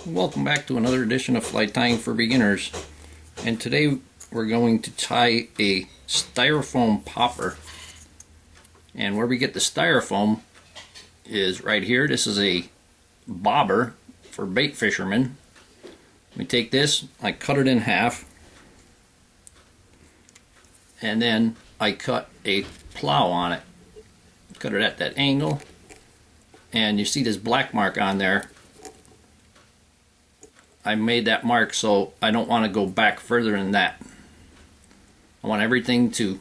Welcome back to another edition of Fly Tying for Beginners, and today we're going to tie a styrofoam popper. And where we get the styrofoam is right here. This is a bobber for bait fishermen. We take this, I cut it in half, and then I cut a plow on it. Cut it at that angle, and you see this black mark on there. I made that mark so I don't want to go back further than that. I want everything to,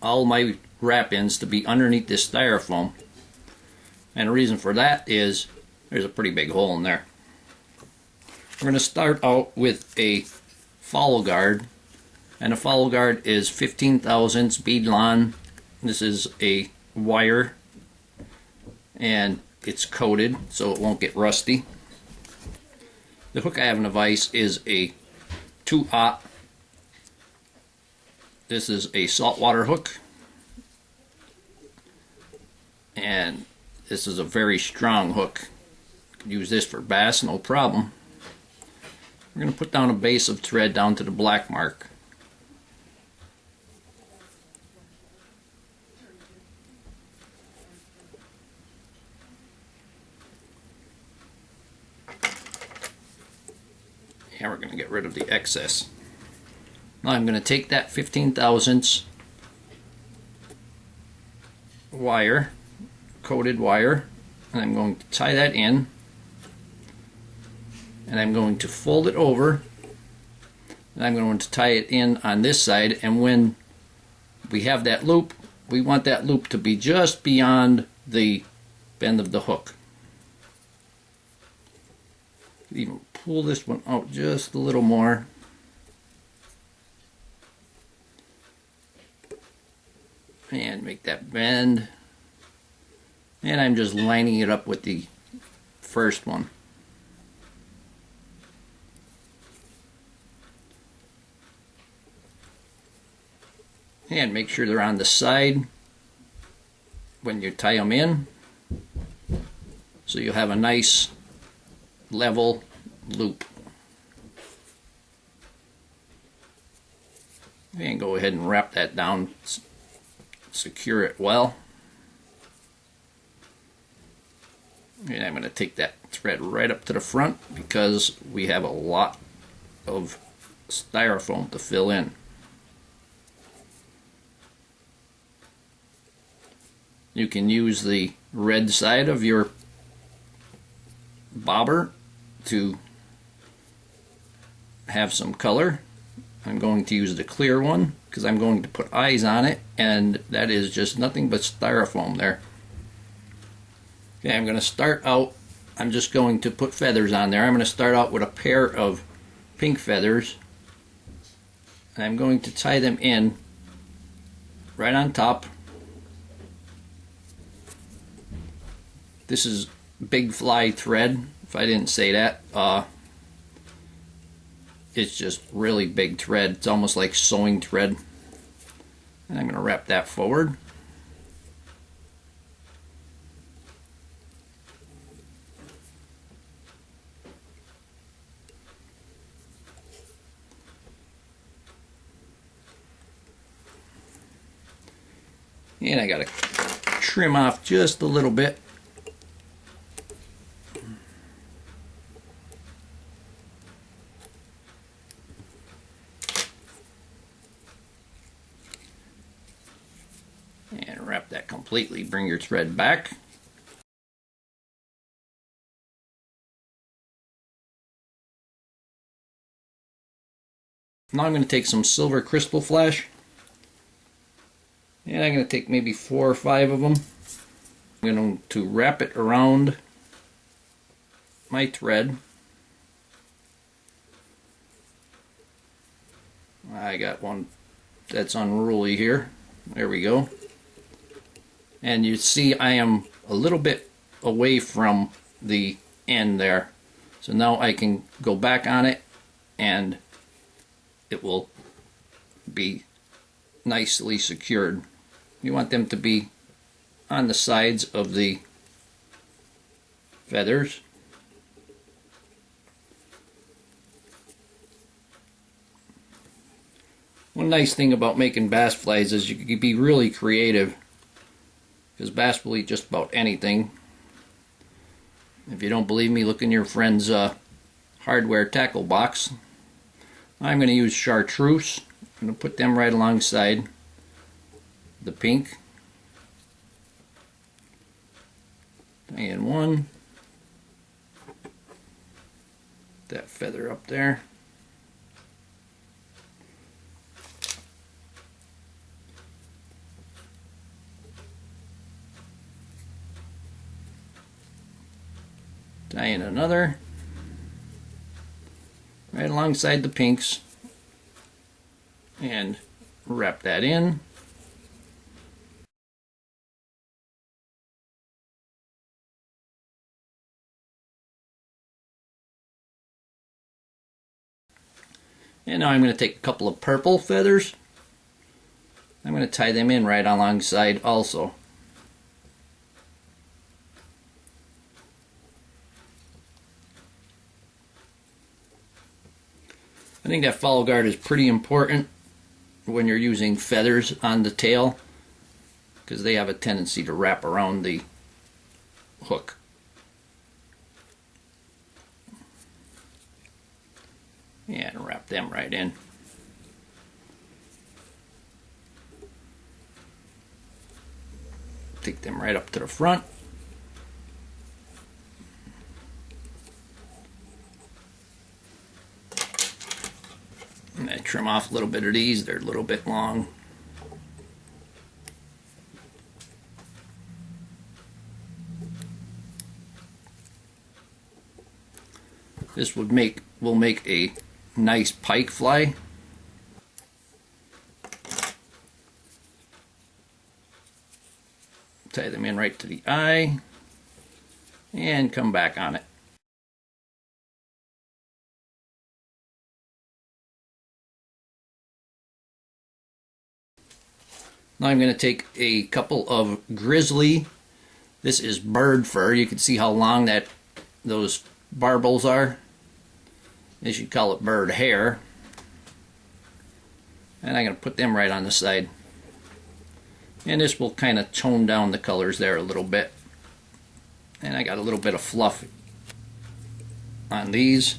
all my wrap ends to be underneath this styrofoam. And the reason for that is there's a pretty big hole in there. We're going to start out with a follow guard. And the follow guard is 15 thousandths beadlon. This is a wire. And it's coated so it won't get rusty. The hook I have in the vise is a 2/0. This is a saltwater hook, and this is a very strong hook. You can use this for bass, no problem. We're going to put down a base of thread down to the black mark. And we're going to get rid of the excess. Now I'm going to take that 15 thousandths wire, coated wire, and I'm going to tie that in, and I'm going to fold it over, and I'm going to tie it in on this side. And when we have that loop, we want that loop to be just beyond the bend of the hook. Even pull this one out just a little more. And make that bend. And I'm just lining it up with the first one. And make sure they're on the side when you tie them in, so you'll have a nice level loop. And go ahead and wrap that down, secure it well. And I'm going to take that thread right up to the front because we have a lot of styrofoam to fill in. You can use the red side of your bobber to have some color. I'm going to use the clear one because I'm going to put eyes on it, and that is just nothing but styrofoam there. Okay, I'm going to start out, I'm just going to put feathers on there. I'm going to start out with a pair of pink feathers, and I'm going to tie them in right on top. This is big fly thread, if I didn't say that. It's just really big thread. It's almost like sewing thread. And I'm going to wrap that forward. And I got to trim off just a little bit. And wrap that completely. Bring your thread back. Now I'm going to take some silver crystal flash, and I'm going to take maybe 4 or 5 of them. I'm going to wrap it around my thread. I got one that's unruly here. There we go. And you see I am a little bit away from the end there. So now I can go back on it and it will be nicely secured. You want them to be on the sides of the feathers. One nice thing about making bass flies is you can be really creative, because bass will eat just about anything. If you don't believe me, look in your friend's hardware tackle box. I'm going to use chartreuse. I'm going to put them right alongside the pink. And one. That feather up there. Tie in another right alongside the pinks and wrap that in. And now I'm going to take a couple of purple feathers. I'm going to tie them in right alongside also. I think that follow guard is pretty important when you're using feathers on the tail, because they have a tendency to wrap around the hook. And wrap them right in. Take them right up to the front. And I trim off a little bit of these, they're a little bit long. This will make a nice pike fly. Tie them in right to the eye and come back on it. Now I'm going to take a couple of grizzly. This is bird fur. You can see how long those barbels are. They should call it bird hair. And I'm going to put them right on the side. And this will kind of tone down the colors there a little bit. And I got a little bit of fluff on these.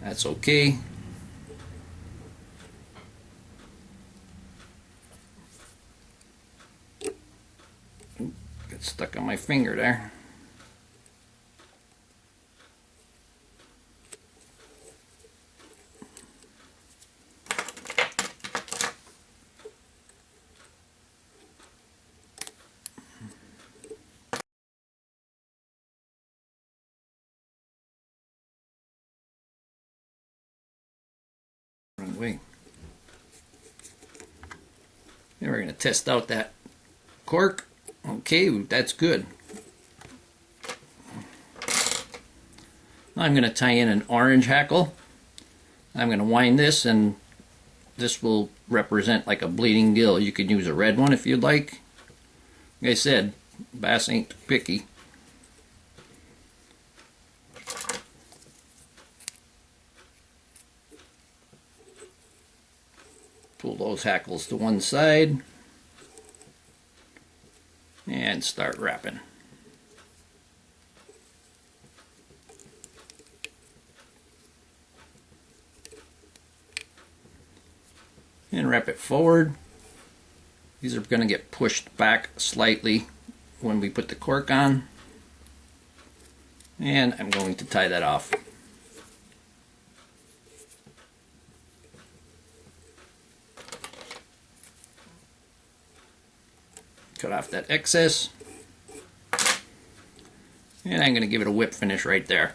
That's okay. Got stuck on my finger there. Away. And we're going to test out that cork. Okay, that's good. Now I'm going to tie in an orange hackle. I'm going to wind this, and this will represent like a bleeding gill. You could use a red one if you'd like. Like I said, bass ain't picky. Pull those hackles to one side and start wrapping. And wrap it forward. These are going to get pushed back slightly when we put the cork on. And I'm going to tie that off. Cut off that excess, and I'm going to give it a whip finish right there.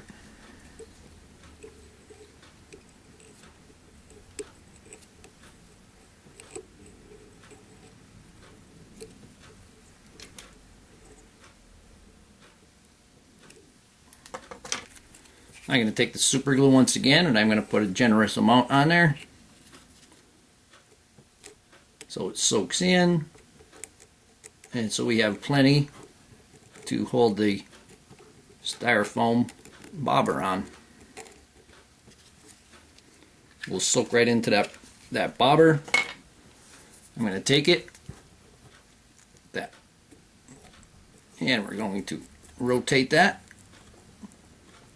I'm going to take the super glue once again, and I'm going to put a generous amount on there so it soaks in. And so we have plenty to hold the styrofoam bobber on. We'll soak right into that that bobber. I'm going to take it, that, and we're going to rotate that.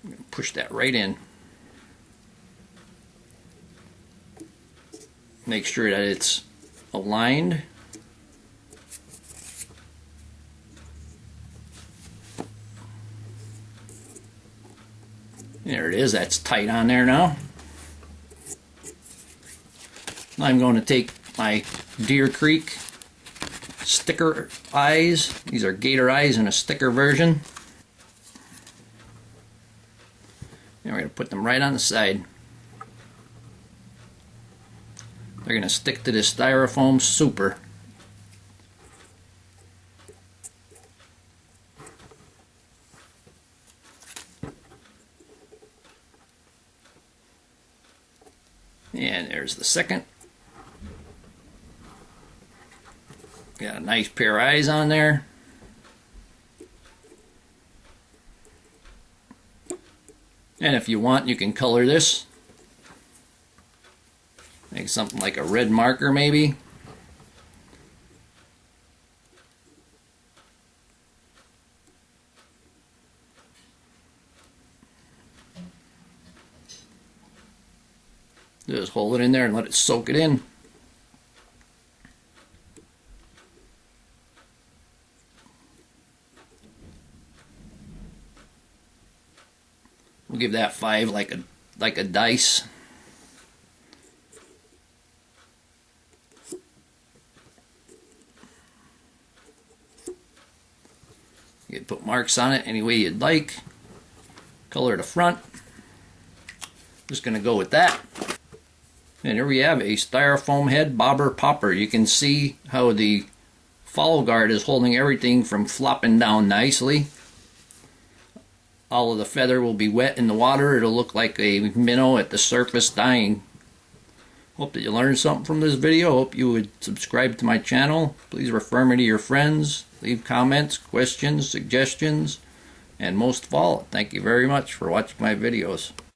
I'm going to push that right in. Make sure that it's aligned. There it is, that's tight on there now. I'm going to take my Deer Creek sticker eyes. These are gator eyes in a sticker version. And we're going to put them right on the side. They're going to stick to this styrofoam super. And there's the second. Got a nice pair of eyes on there. And if you want, you can color this. Make something like a red marker maybe. Just hold it in there and let it soak it in. We'll give that 5 like a dice. You can put marks on it any way you'd like. Color the front. Just going to go with that. And here we have a styrofoam head bobber popper. You can see how the follow guard is holding everything from flopping down nicely. All of the feather will be wet in the water. It'll look like a minnow at the surface dying. Hope that you learned something from this video. Hope you would subscribe to my channel. Please refer me to your friends. Leave comments, questions, suggestions. And most of all, thank you very much for watching my videos.